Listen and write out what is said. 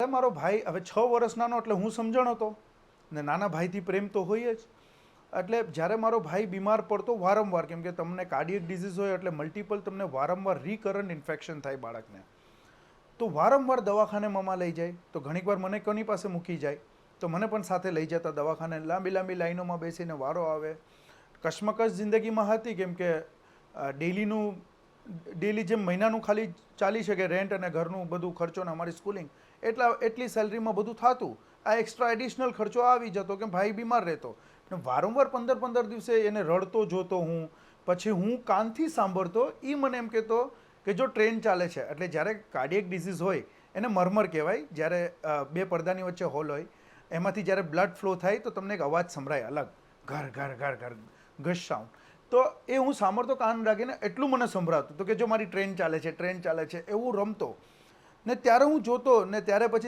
મારો ભાઈ હવે 6 વર્ષ નાનો એટલે હું સમજણ હતો ને નાના ભાઈથી પ્રેમ તો હોય જ. એટલે જ્યારે મારો ભાઈ બીમાર પડતો વારંવાર, કેમ કે તમને કાર્ડિયક ડિઝીઝ હોય એટલે મલ્ટિપલ તમને વારંવાર રિકરન્ટ ઇન્ફેક્શન થાય બાળકને, તો વારંવાર દવાખાને મમ્મા લઈ જાય, તો ઘણીક વાર મને કોની પાસે મૂકી જાય, તો મને પણ સાથે લઈ જતા દવાખાને. લાંબી લાંબી લાઈનોમાં બેસીને વારો આવે. કશ્મકશ જિંદગીમાં હતી, કેમ કે ડેલી જેમ મહિનાનું ખાલી ચાલી શકે રેન્ટ અને ઘરનું બધું ખર્ચો ને અમારી સ્કૂલિંગ, એટલી સેલરીમાં બધું થતું. આ એક્સ્ટ્રા એડિશનલ ખર્ચો આવી જતો કે ભાઈ બીમાર રહેતો ને વારંવાર 15-15 દિવસે એને રડતો જોતો હું. પછી હું કાનથી સાંભળતો, એ મને એમ કહેતો કે જો ટ્રેન ચાલે છે, એટલે જ્યારે કાર્ડિયક ડિઝીઝ હોય એને મરમર કહેવાય, જ્યારે બે પડદાની વચ્ચે હોલ હોય એમાંથી જ્યારે બ્લડ ફ્લો થાય તો તમને એક અવાજ સંભળાય અલગ, ઘર ઘર ઘર ઘર ગશ સાઉન્ડ. તો એ હું સાંભળતો કાન રાખીને, એટલું મને સંભળાતું તો કે જો મારી ટ્રેન ચાલે છે એવું રમતો. ને ત્યારે હું જોતો ને ત્યારે પછી